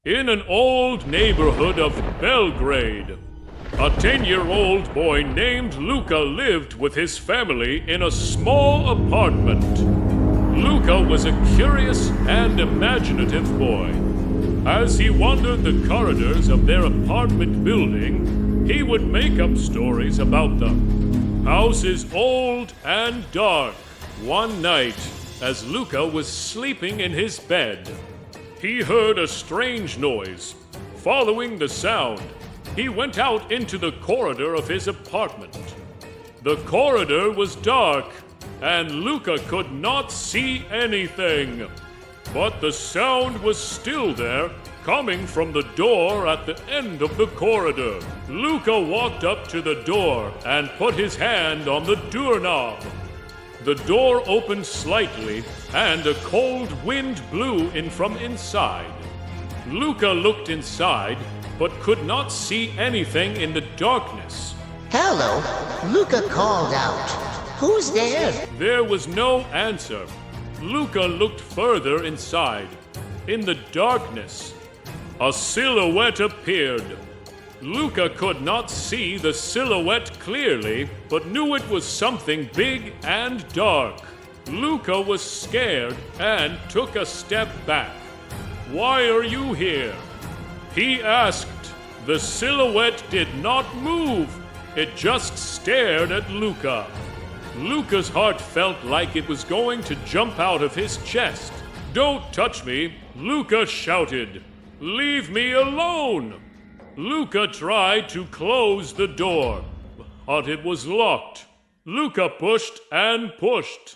In an old neighborhood of Belgrade, a 10-year-old boy named Luka lived with his family in a small apartment. Luka was a curious and imaginative boy. As he wandered the corridors of their apartment building, he would make up stories about the house is old and dark. One night, as Luka was sleeping in his bed, he heard a strange noise. Following the sound, he went out into the corridor of his apartment. The corridor was dark, and Luka could not see anything. But the sound was still there, coming from the door at the end of the corridor. Luka walked up to the door and put his hand on the doorknob. The door opened slightly, and a cold wind blew in from inside. Luka looked inside, but could not see anything in the darkness. Hello, Luka called out. Who's there? There was no answer. Luka looked further inside. In the darkness, a silhouette appeared. Luka could not see the silhouette clearly, but knew it was something big and dark. Luka was scared and took a step back. "Why are you here?" he asked. The silhouette did not move. It just stared at Luka. Luka's heart felt like it was going to jump out of his chest. "Don't touch me," Luka shouted. "Leave me alone." Luka tried to close the door, but it was locked. Luka pushed and pushed,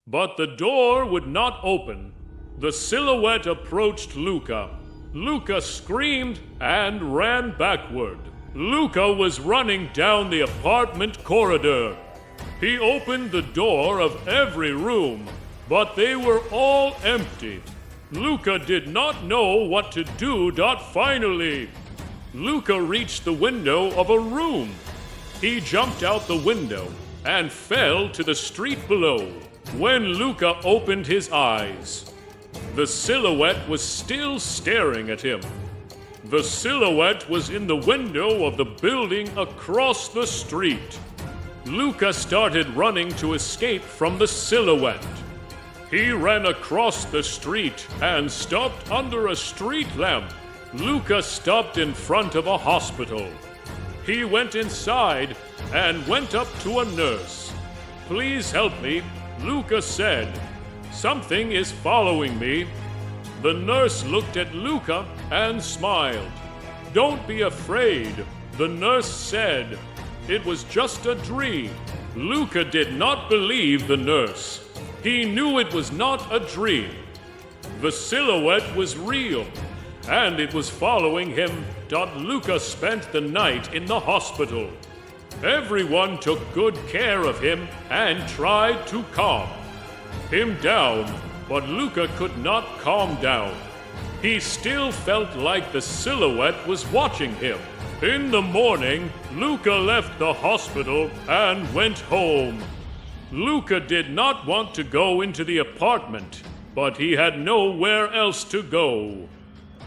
but the door would not open. The silhouette approached Luka. Luka screamed and ran backward. Luka was running down the apartment corridor. He opened the door of every room, but they were all empty. Luka did not know what to do. Finally, Luka reached the window of a room. He jumped out the window and fell to the street below. When Luka opened his eyes, the silhouette was still staring at him. The silhouette was in the window of the building across the street. Luka started running to escape from the silhouette. He ran across the street and stopped under a street lamp. Luka stopped in front of a hospital. He went inside and went up to a nurse. "Please help me," Luka said. "Something is following me." The nurse looked at Luka and smiled. "Don't be afraid," the nurse said. "It was just a dream." Luka did not believe the nurse. He knew it was not a dream. The silhouette was real, and it was following him. Luka spent the night in the hospital. Everyone took good care of him and tried to calm him down, but Luka could not calm down. He still felt like the silhouette was watching him. In the morning, Luka left the hospital and went home. Luka did not want to go into the apartment, but he had nowhere else to go.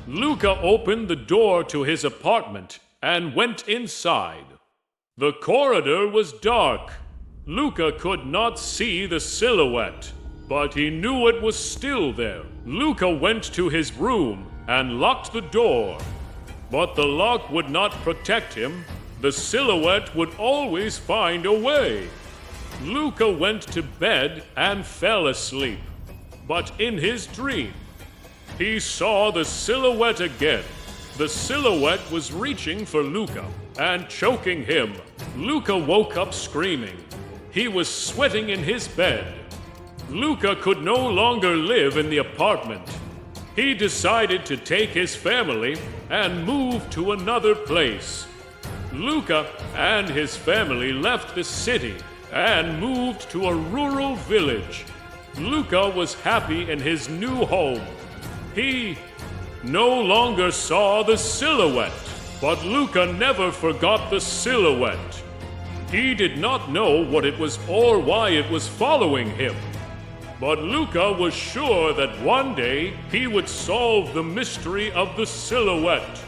Luka opened the door to his apartment and went inside. The corridor was dark. Luka could not see the silhouette, but he knew it was still there. Luka went to his room and locked the door, but the lock would not protect him. The silhouette would always find a way. Luka went to bed and fell asleep, but in his dream, he saw the silhouette again. The silhouette was reaching for Luka and choking him. Luka woke up screaming. He was sweating in his bed. Luka could no longer live in the apartment. He decided to take his family and move to another place. Luka and his family left the city and moved to a rural village. Luka was happy in his new home. He no longer saw the silhouette, but Luka never forgot the silhouette. He did not know what it was or why it was following him. But Luca was sure that one day he would solve the mystery of the silhouette.